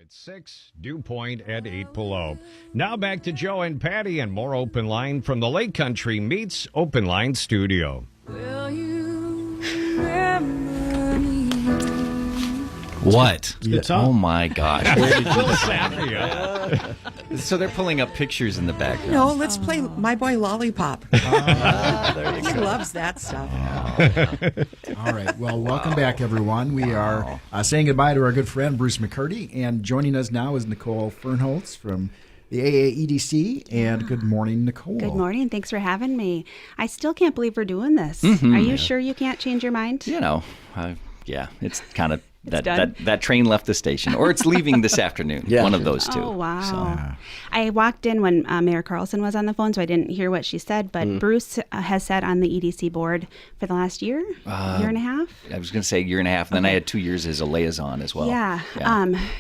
at 6, dew point at 8 below. Now back to Joe and Patty and more Open Line from the Lake Country Meets Open Line Studio. Will you remember me? What? It's Oh my gosh. So they're pulling up pictures in the background. No, let's play My Boy Lollipop. He loves that stuff. All right. Well, welcome back, everyone. We are saying goodbye to our good friend, Bruce McKirdy. And joining us now is Nicole Fernholtz from the AAEDC. And good morning, Nicole. Good morning. Thanks for having me. I still can't believe we're doing this. Are you sure you can't change your mind? You know, yeah, it's kind of done? that train left the station, or it's leaving this afternoon. One of those two. Oh, wow. I walked in when Mayor Carlson was on the phone, so I didn't hear what she said, but Bruce has sat on the EDC board for the last year and a half. I was going to say year and a half, and then I had 2 years as a liaison as well. Yeah.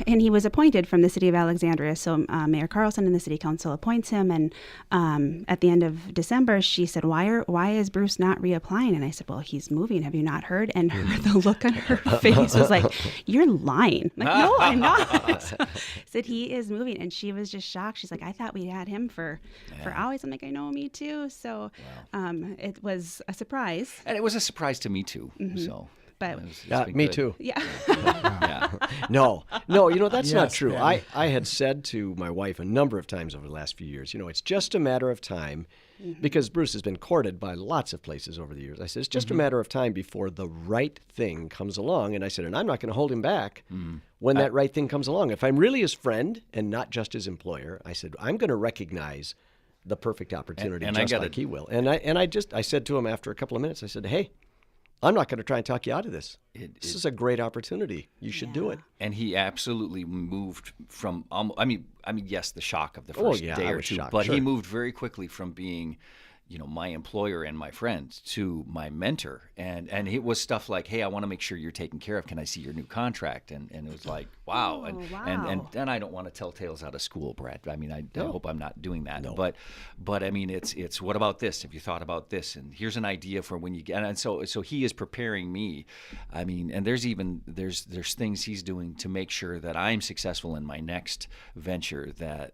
And he was appointed from the city of Alexandria, so Mayor Carlson and the city council appoints him, and at the end of December, she said, why is Bruce not reapplying? And I said, well, he's moving. Have you not heard? And the look on her face was like, you're lying. I'm like, no, I'm not. Said he is moving, and she was just shocked. She's like, I thought we had him for hours. I'm like, I know, me too. So it was a surprise. And it was a surprise to me too. So, but me good. too. Yeah. No, that's not Yes, true. Patty. I had said to my wife a number of times over the last few years, it's just a matter of time, because Bruce has been courted by lots of places over the years. I said, it's just a matter of time before the right thing comes along. And I said, and I'm not going to hold him back when that right thing comes along. If I'm really his friend and not just his employer, I said, I'm going to recognize the perfect opportunity And just like he will. And I said to him after a couple of minutes, I said, hey, I'm not going to try and talk you out of this. This is a great opportunity. You should do it. And he absolutely moved from, yes, the shock of the first day I or was two, shocked, but sure. he moved very quickly from being, my employer and my friend to my mentor. And it was stuff like, hey, I want to make sure you're taken care of. Can I see your new contract? And it was like, wow. And I don't want to tell tales out of school, Brad. I mean, I hope I'm not doing that. No. But I mean, it's what about this? Have you thought about this? And here's an idea for when you get, and so he is preparing me. I mean, and there's things he's doing to make sure that I'm successful in my next venture that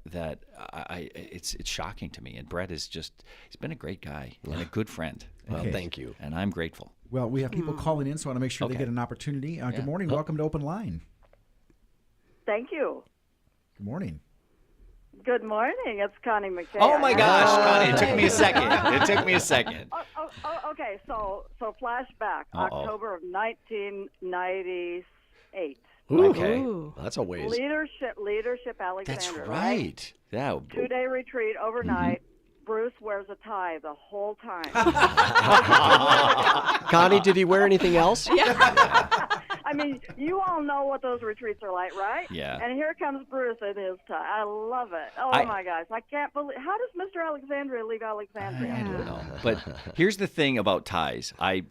it's shocking to me. And Brett he's been a great guy and a good friend. Well, thank you. And I'm grateful. Well, we have people calling in, so I want to make sure they get an opportunity. Good morning. Welcome to Open Line. Thank you. Good morning. Good morning. It's Connie McKay. Oh my gosh, Connie! It took me a second. Okay. So flashback, October of 1998. Okay. Ooh. That's a ways. Leadership, Alexandria. That's right. Yeah. 2-day retreat overnight. Bruce wears a tie the whole time. Connie, did he wear anything else? I mean, you all know what those retreats are like, right? Yeah. And here comes Bruce in his tie. I love it. Oh, my gosh. I can't believe. How does Mr. Alexandria leave Alexandria? I don't know. But here's the thing about ties. I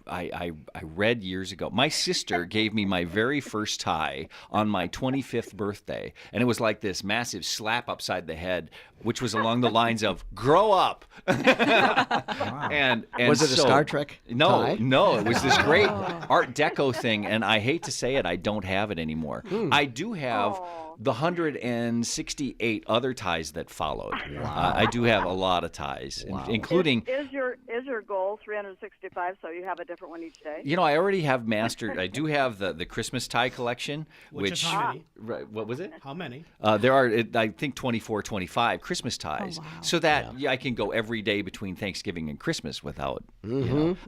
read years ago. My sister gave me my very first tie on my 25th birthday. And it was like this massive slap upside the head, which was along the lines of, grow up. and was it a Star Trek tie? No. It was this great Art Deco thing. And I hate to say it, I don't have it anymore. I do have the 168 other ties that followed. I do have a lot of ties, including. Is your goal 365? So you have a different one each day. I already have mastered. I do have the Christmas tie collection, which is how many? What was it? How many? There are, I think, 24, 25 Christmas ties, so that I can go every day between Thanksgiving and Christmas without.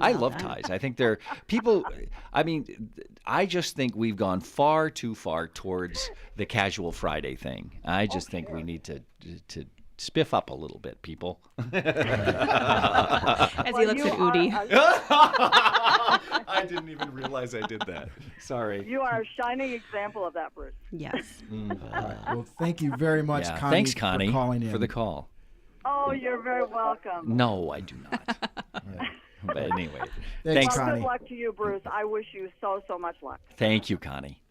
I love ties. I think they're people. I mean, I just think we've gone far too far towards the casual Friday thing. I just think we need to spiff up a little bit, people. As he looks at Udi. I didn't even realize I did that. Sorry. You are a shining example of that, Bruce. Yes. Well, thank you very much, Connie. Thanks, Connie, for calling in. for the call. Oh, you're very welcome. No, I do not. But anyway, Thanks, Well, Connie. good luck to you, Bruce. I wish you so much luck. Thank you, Connie.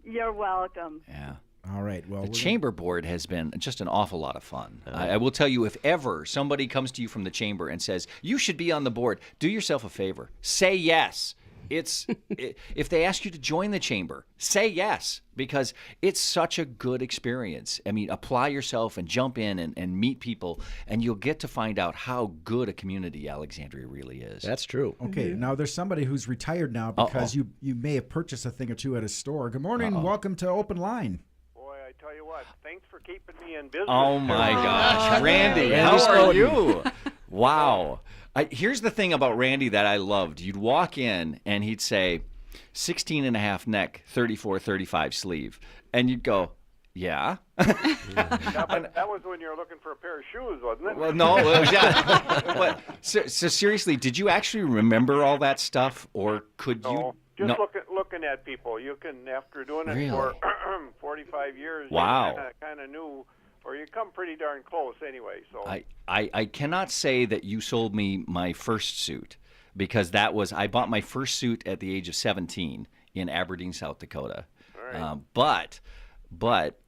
You're welcome. Yeah. All right. Well, The chamber board has been just an awful lot of fun. I will tell you, if ever somebody comes to you from the chamber and says, you should be on the board, do yourself a favor. Say yes. if they ask you to join the chamber, say yes, because it's such a good experience. I mean, apply yourself and jump in and meet people, and you'll get to find out how good a community Alexandria really is. That's true. Okay, now there's somebody who's retired now because you may have purchased a thing or two at a store. Good morning. Welcome to Open Line. Boy, I tell you what, thanks for keeping me in business. Oh my gosh, Randy, how are you? Wow. Here's the thing about Randy that I loved. You'd walk in and he'd say, 16 and a half neck, 34, 35 sleeve. And you'd go, yeah. Yeah, but that was when you were looking for a pair of shoes, wasn't it? Well, no. But, so seriously, did you actually remember all that stuff, or could you? Just looking at people. You can, after doing it for 45 years, wow, you kind of knew, or you come pretty darn close anyway. So I cannot say that you sold me my first suit, because I bought my first suit at the age of 17 in Aberdeen, South Dakota. All right. But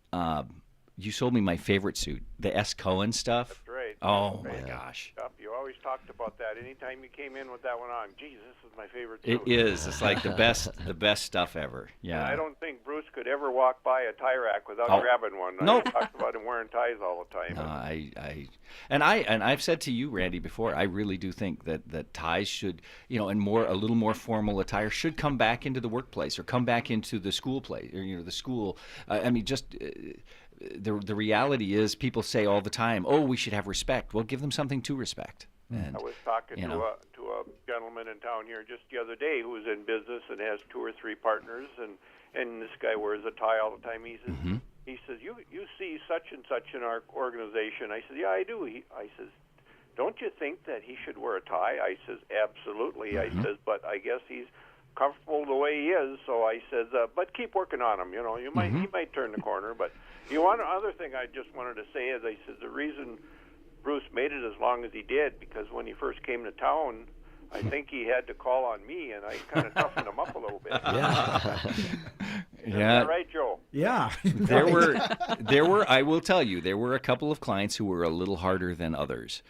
you sold me my favorite suit, the S. Cohen stuff. That's right. Oh my gosh. You always talked about that. Anytime you came in with that one on, geez, this is my favorite suit. It is. It's like the best stuff ever. Yeah. And I don't think Bruce could ever walk by a tie rack without grabbing one. Nope. I talked about him wearing ties all the time. I've said to you, Randy, before, I really do think that ties should, and a little more formal attire should come back into the workplace, or come back into the school place, or the school. The reality is, people say all the time, "Oh, we should have respect." Well, give them something to respect. And I was talking to a gentleman in town here just the other day who is in business and has 2 or 3 partners, and this guy wears a tie all the time. He says, he says, you see such and such in our organization. I said, yeah, I do. I says, don't you think that he should wear a tie? I says, absolutely. I says, but I guess he's comfortable the way he is. So I says, but keep working on him. He might turn the corner. But other thing I just wanted to say is, I says, the reason Bruce made it as long as he did, because when he first came to town, I think he had to call on me, and I kind of toughened him up a little bit. Is that right, Joe? Yeah. There were. I will tell you, there were a couple of clients who were a little harder than others.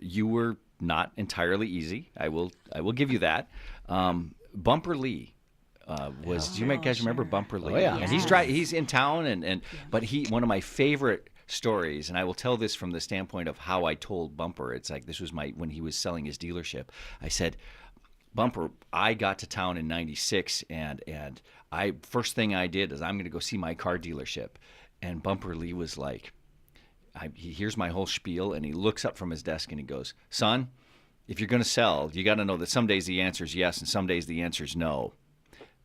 You were not entirely easy. I will give you that. Bumper Lee. Do you guys remember Bumper Lee? Oh, yeah. And he's in town, but one of my favorite stories, and I will tell this from the standpoint of how I told Bumper. It's like, this was when he was selling his dealership. I said, Bumper, I got to town in '96, and first thing I did is, I'm going to go see my car dealership. And Bumper Lee was like, he hears my whole spiel, and he looks up from his desk and he goes, son, if you're going to sell, you got to know that some days the answer is yes and some days the answer is no.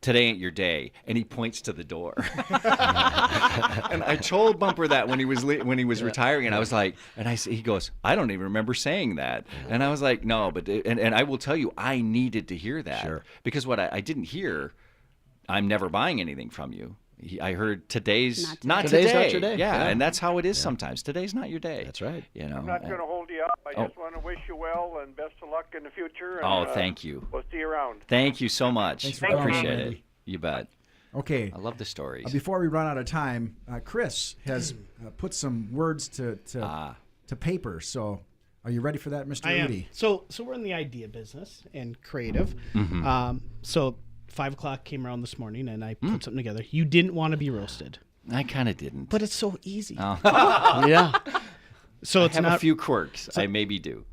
Today ain't your day. And he points to the door. And I told Bumper that when he was retiring, and I was like, he goes, I don't even remember saying that. And I was like, no, but and I will tell you, I needed to hear that, because what I didn't hear, I'm never buying anything from you. I heard today's not today. Today's not your day. Yeah, and that's how it is sometimes. Today's not your day. That's right. I'm not going to hold you up. I just want to wish you well and best of luck in the future. And, thank you. We'll see you around. Thank you so much. Thanks for I calling, appreciate Randy. it. You bet. Okay. I love the stories. Before we run out of time, Chris has put some words to paper. So, are you ready for that, Mr. Rudy? So we're in the idea business and creative. So 5 o'clock came around this morning, and I put something together. You didn't want to be roasted. I kind of didn't. But it's so easy. Yeah. So it's I have not a few quirks. I maybe do.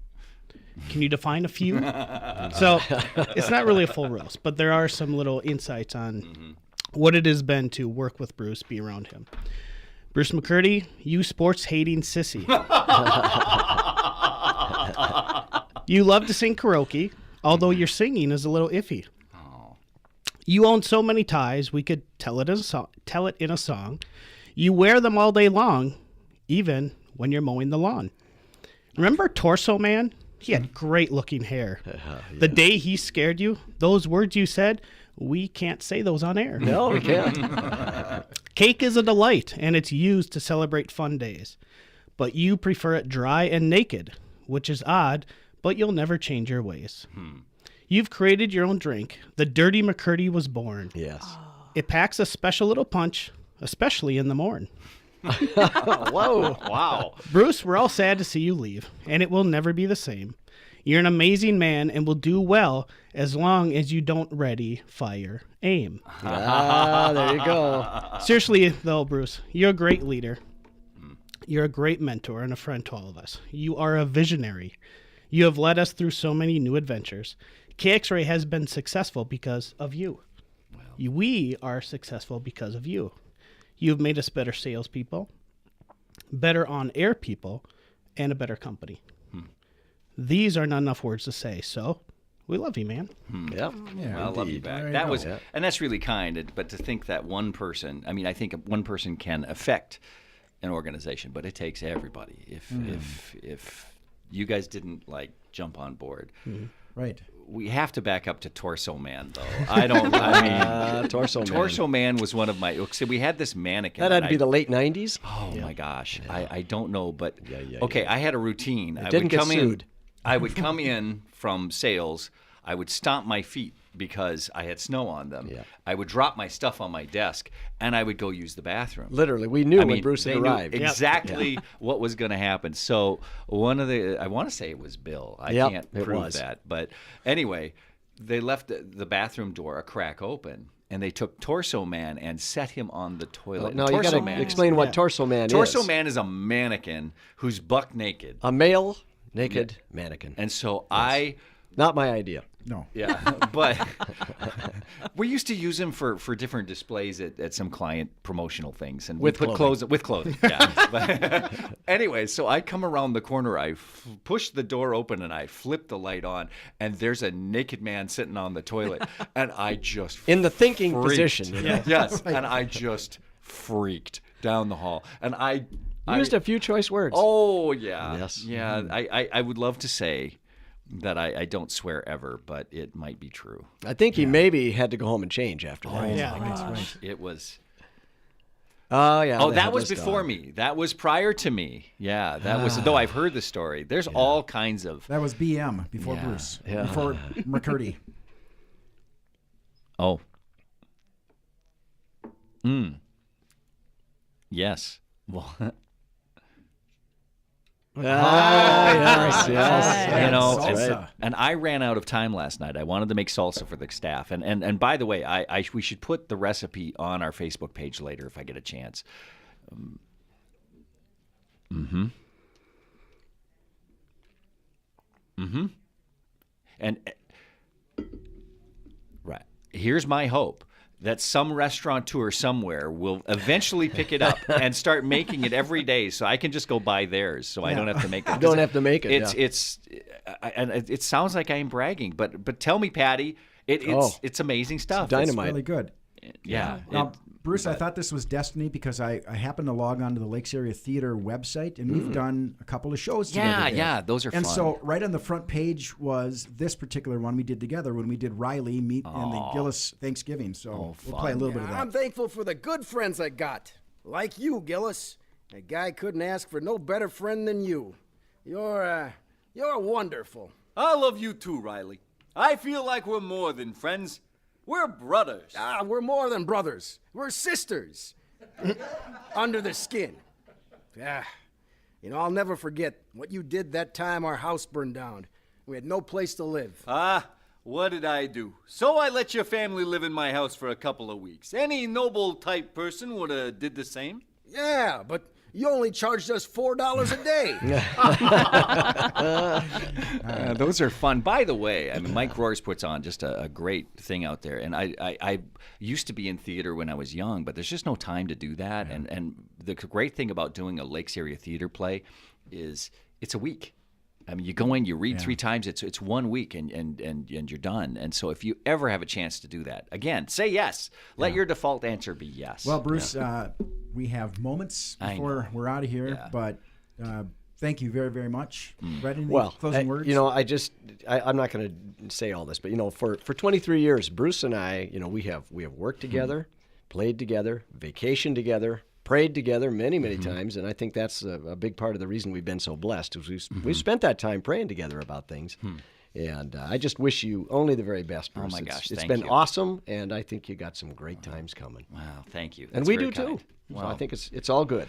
Can you define a few? So it's not really a full roast, but there are some little insights on what it has been to work with Bruce, be around him. Bruce McKirdy, you sports-hating sissy. You love to sing karaoke, although your singing is a little iffy. You own so many ties, we could tell it in a song. You wear them all day long, even when you're mowing the lawn. Remember Torso Man? He had great-looking hair. The day he scared you, those words you said, we can't say those on air. No, we can't. Cake is a delight, and it's used to celebrate fun days. But you prefer it dry and naked, which is odd, but you'll never change your ways. You've created your own drink. The Dirty McKirdy was born. Yes. It packs a special little punch, especially in the morn. Whoa. Wow. Bruce, we're all sad to see you leave, and it will never be the same. You're an amazing man and will do well as long as you don't ready, fire, aim. There you go. Seriously, though, Bruce, you're a great leader. You're a great mentor and a friend to all of us. You are a visionary. You have led us through so many new adventures. KXRA has been successful because of you. We are successful because of you. You've made us better salespeople, better on-air people, and a better company. These are not enough words to say, so we love you, man. Yep. I love you back. And that's really kind. But to think that one person, I mean, I think one person can affect an organization, but it takes everybody. If you guys didn't like jump on board, right? We have to back up to Torso Man, though. I mean, Torso Man was one of my. So we had this mannequin. That had to be the late '90s. Oh my gosh, I don't know, but okay. I had a routine. I didn't get sued. I would come in from sales. I would stomp my feet because I had snow on them. Yeah. I would drop my stuff on my desk, and I would go use the bathroom. Literally, we knew when Bruce had arrived. Exactly what was going to happen. So one of I want to say it was Bill. I can't prove that. But anyway, they left the bathroom door a crack open, and they took Torso Man and set him on the toilet. No, you got to explain what Torso Man is. Torso Man is a mannequin who's buck naked. A male naked mannequin. And so Not my idea. No. Yeah, but we used to use him for different displays at some client promotional things, and we put clothes with clothing. Yeah. But anyway, so I come around the corner, I push the door open, and I flip the light on, and there's a naked man sitting on the toilet, and I just in the thinking freaked. position. You know? Yes, and I just freaked down the hall, and I used a few choice words. Oh yeah, yes, yeah. I would love to say that I don't swear ever, but it might be true. I think he maybe had to go home and change after that. Oh, yeah, that's right. It was. Oh, yeah. Oh, that was before me. That was prior to me. Yeah, that was, though I've heard the story. There's all kinds of. That was BM before Bruce. Yeah. Before McKirdy. Oh. Yes. Well. Yes. You know, right. and I ran out of time last night. I wanted to make salsa for the staff, and by the way, we should put the recipe on our Facebook page later if I get a chance. And right, here's my hope. That some restaurateur somewhere will eventually pick it up and start making it every day, so I can just go buy theirs, so I don't have to make it. Don't have to make it. It sounds like I am bragging, but tell me, Patty, it's amazing stuff. It's dynamite. It's really good. Yeah. Now, Bruce, I thought this was destiny because I happened to log on to the Lakes Area Theater website, and we've done a couple of shows together. Yeah, those are fun. And so right on the front page was this particular one we did together when we did Riley meet in the Gillis Thanksgiving. So we'll play a little bit of that. I'm thankful for the good friends I got. Like you, Gillis. A guy couldn't ask for no better friend than you. You're wonderful. I love you too, Riley. I feel like we're more than friends. We're brothers. We're more than brothers. We're sisters. Under the skin. I'll never forget what you did that time our house burned down. We had no place to live. What did I do? So I let your family live in my house for a couple of weeks. Any noble type person would have did the same. Yeah, but you only charged us $4 a day. Those are fun. By the way, I mean, Mike Roars puts on just a great thing out there. And I used to be in theater when I was young, but there's just no time to do that. Yeah. And the great thing about doing a Lakes Area Theater play is it's a week. I mean, you go in, you read 3 times. It's 1 week, and you're done. And so, if you ever have a chance to do that, again, say yes. Let your default answer be yes. Well, Bruce, we have moments before we're out of here, but thank you very, very much. Brett, any closing words? I'm not going to say all this, but for 23 years, Bruce and I, we have worked together, played together, vacationed together. Prayed together many, many times, and I think that's a big part of the reason we've been so blessed. Is we've spent that time praying together about things, and I just wish you only the very best, Bruce. Oh my gosh, it's been awesome, and I think you got some great times coming. Wow, thank you. And we do too. Wow. So I think it's all good.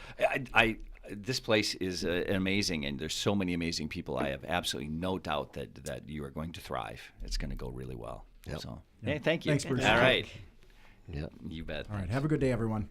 this place is amazing, and there's so many amazing people. I have absolutely no doubt that you are going to thrive. It's going to go really well. Yep. So, hey, thank you. Thanks, Bruce. All right. Yeah. You bet. All right. Have a good day, everyone.